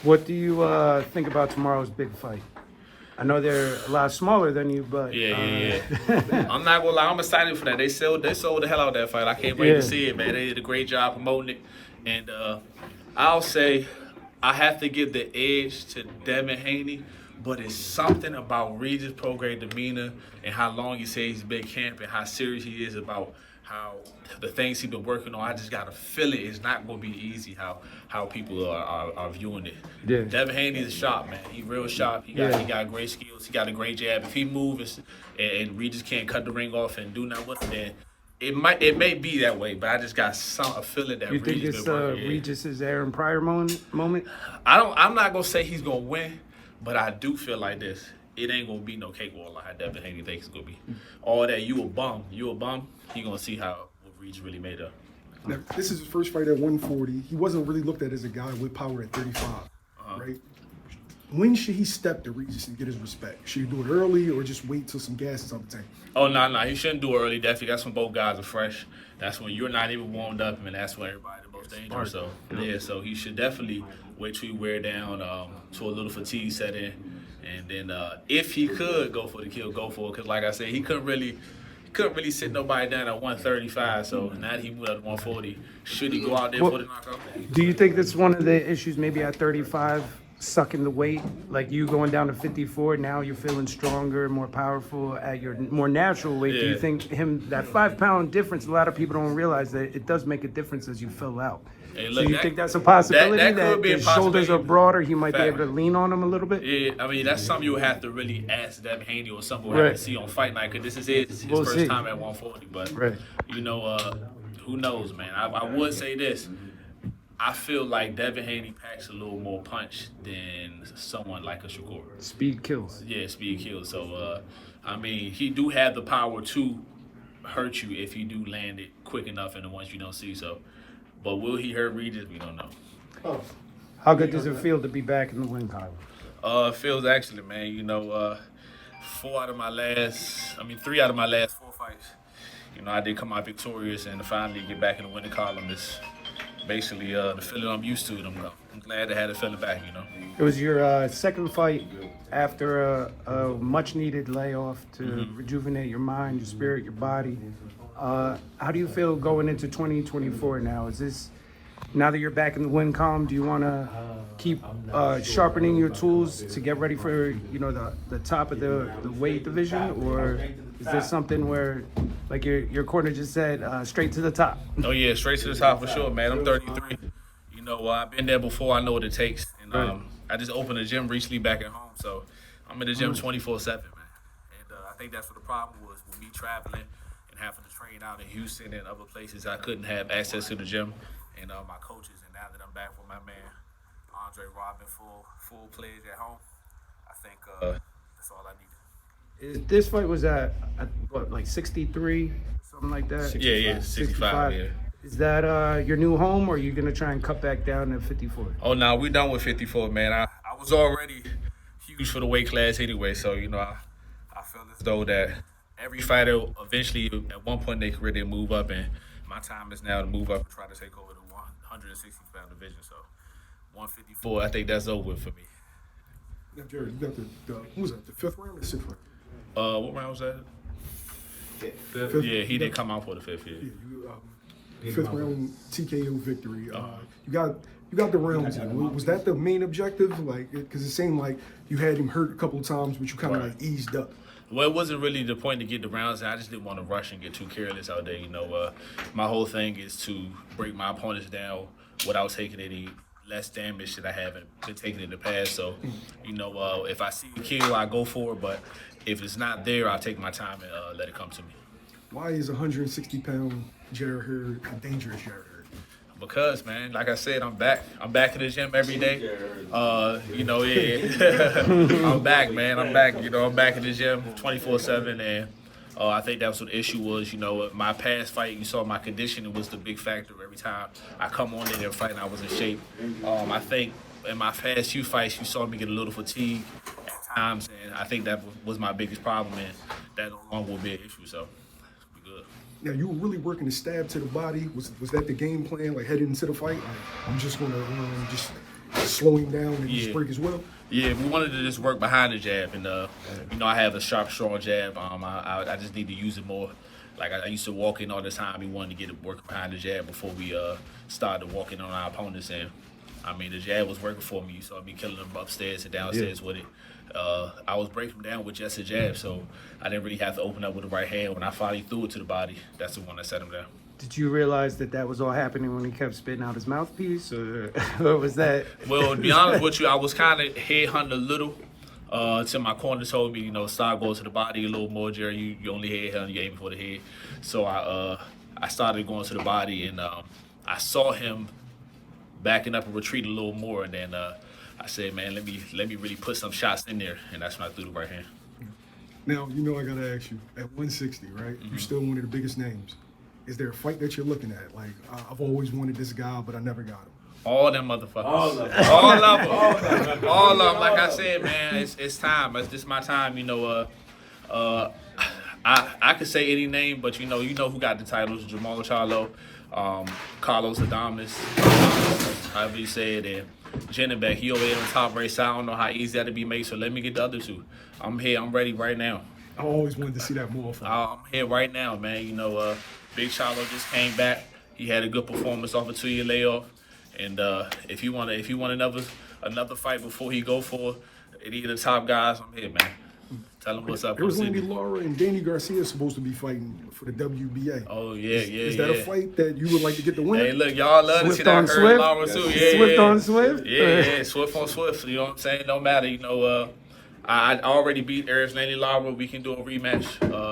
What do you think about tomorrow's big fight? I know they're a lot smaller than you, but Yeah. I'm not gonna lie, I'm excited for that. They sold the hell out of that fight. I can't wait yeah. to see it, man. They did a great job promoting it, and I'll say I have to give the edge to Devin Haney, but it's something about Regis Prograis' demeanor and how long he says he's been camping, how serious he is about how the things he's been working on. I just got to feel it. It's not going to be easy how people are viewing it. Yeah. Devin Haney is sharp, man. He real sharp. He got great skills. He got a great jab. If he moves and Regis can't cut the ring off and do nothing with it, then it may be that way. But I just got a feeling that You think Regis it's been working. Regis's Aaron Pryor moment? I'm not gonna say he's gonna win, but I do feel like this. It ain't gonna be no cakewalk like Devin Haney thinks it's gonna be. All that you a bum. He gonna see how what Regis really made up. Now, this is his first fight at 140. He wasn't really looked at as a guy with power at 35, right? When should he step to Regis and get his respect? Should he do it early or just wait till some gas is on the tank? Oh no, he shouldn't do it early. Definitely, that's when both guys are fresh. That's when you're not even warmed up, and that's when everybody's the most dangerous. So so he should definitely wait till you wear down to a little fatigue set in, and then if he could go for the kill, go for it. Because like I said, he couldn't really sit nobody down at 135. So now that he moved up to 140, should he go out there for the knockout? Do you think that's one of the issues maybe at 35, sucking the weight? Like you going down to 54, now you're feeling stronger, more powerful at your more natural weight. Do you Yeah. think that 5 pound difference, a lot of people don't realize that it does make a difference as you fill out? Hey, So look, you that- think that's a possibility? that could be a his shoulders are possibility. broader, he might be Fact. able to lean on them a little bit? Yeah, I mean that's something you would have to really ask Devin Haney or something we'll have Right. to see on Fight Night because this is his We'll first see. time at 140. But Right. who knows, man? I would say this. I feel like Devin Haney packs a little more punch than someone like a Shakur. Speed kills. Yeah, speed kills. So I mean, he do have the power to hurt you if you do land it quick enough in the ones you don't see. So, but will he hurt Regis? We don't know. How good does it feel to be back in the win column? It feels excellent, man. 3 out of my last 4 fights, I did come out victorious, and to finally get back in the winning column is basically the feeling I'm used to. I'm glad to have the feeling back. It was your second fight after a much-needed layoff to rejuvenate your mind, your spirit, your body. How do you feel going into 2024 now? Is this, now that you're back in the win column, do you want to keep sharpening your tools to get ready for the top of the weight division, or is this something where, like your corner just said, straight to the top? Oh yeah, straight to the top for sure, man. I'm 33. I've been there before. I know what it takes, and I just opened a gym recently back at home, so I'm in the gym 24/7, man. And I think that's what the problem was with me traveling and having to train out in Houston and other places. I couldn't have access to the gym and my coaches. And now that I'm back with my man Andre Robin, full pledge at home, I think that's all I needed. This fight was at what, like 63, something like that? Yeah, 65. Yeah. Is that your new home, or are you gonna try and cut back down to 54? Oh no, we're done with 54, man. I was already huge for the weight class anyway, so I feel as though that every fighter eventually at one point in their career they move up, and my time is now to move up and try to take over the 160-pound division. So 154, I think that's over for me. Now, Jared, you got who was that? The 5th round or 6th round? What round was that? Fifth? Yeah, he didn't come out for the 5th. Yeah. You, 5th round TKO victory. You got the rounds in. Was that the main objective? Like, because it seemed like you had him hurt a couple of times, but you kind of like eased up. Well, it wasn't really the point to get the rounds. I just didn't want to rush and get too careless out there. My whole thing is to break my opponents down without taking any less damage that I haven't been taking in the past. So, if I see a kill, I go for it. But if it's not there, I'll take my time and let it come to me. Why is 160-pound Jarrett Hurd a dangerous Jarrett Hurd? Because, man, like I said, I'm back. I'm back in the gym every day. I'm back, man. I'm back. I'm back in the gym 24/7, and I think that's what the issue was. My past fight, you saw my conditioning was the big factor. Every time I come on in there fighting, I was in shape. I think in my past few fights, you saw me get a little fatigue at times, and I think that was my biggest problem, and that no longer will be an issue. So, we good. Now, you were really working to stab to the body. Was that the game plan, like heading into the fight? Like, I'm just going to just slow him down and just Yeah. break his will? Yeah, we wanted to just work behind the jab, and you know, I have a sharp, strong jab. I just need to use it more. Like I used to walk in all the time. We wanted to get it working behind the jab before we started walking on our opponents. And I mean, the jab was working for me. You saw me killing them upstairs and downstairs with it. I was breaking them down with just a jab, so I didn't really have to open up with the right hand. When I finally threw it to the body, that's the one that set him down. Did you realize that that was all happening when he kept spitting out his mouthpiece, or what was that? Well, to be honest with you, I was kind of headhunting a little. Till my corner told me, you know, start going to the body a little more, Jerry. You only headhunt, you aiming for the head. So I started going to the body, and I saw him backing up and retreat a little more, and then I said, man, let me really put some shots in there, and that's when I threw the right hand. Now, you know I got to ask you, at 160, right? You're still one of the biggest names. Is there a fight that you're looking at? Like, I've always wanted this guy, but I never got him. All them motherfuckers. All of them. All of them. All of them. Like I said, man, it's time. It's my time. You know, I could say any name, but you know who got the titles: Jermall Charlo, Carlos Adames, however you say it, and Jennebeck. He over there on top race. I don't know how easy that'll be made. So let me get the other two. I'm here. I'm ready right now. I always wanted to see that more from him. I'm here right now, man. You know, Big Charlo just came back. He had a good performance off a 2-year layoff. And if you want another fight before he go for any of the top guys, I'm here, man. Tell him what's up. There was Landy Lara and Danny Garcia supposed to be fighting for the WBA. Oh yeah, Is that a fight that you would like to get the win? Hey, look, y'all love to see that Hurd Lara too. Yeah, Swift on Swift? Yeah, Swift on Swift. You know what I'm saying? No matter. You know, I already beat Eric's Landy Lara. We can do a rematch.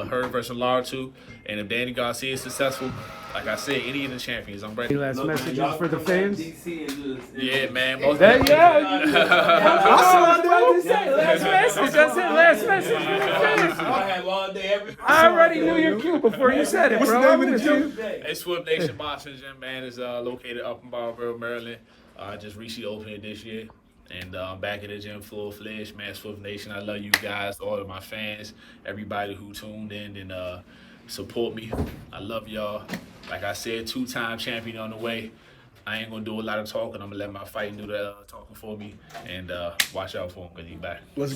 Hurd versus Lara too. And if Danny Garcia is successful, like I said, any of the champions, I'm ready. Any last messages for the fans? Yeah, man. Most Yeah. Last message. That's it. Last message for the fans. I have all day every. I already knew your cue before you said it, What's bro. the name I'm of the with gym? you. Hey, Swift Nation Boxing Gym, man, is located up in Barbara, Maryland. Just recently opened it this year. And I'm back at the gym full-fledged, man. Swift Nation, I love you guys, all of my fans, everybody who tuned in and support me. I love y'all. Like I said, 2-time champion on the way. I ain't going to do a lot of talking. I'm going to let my fight do the talking for me. And watch out for him because he's back.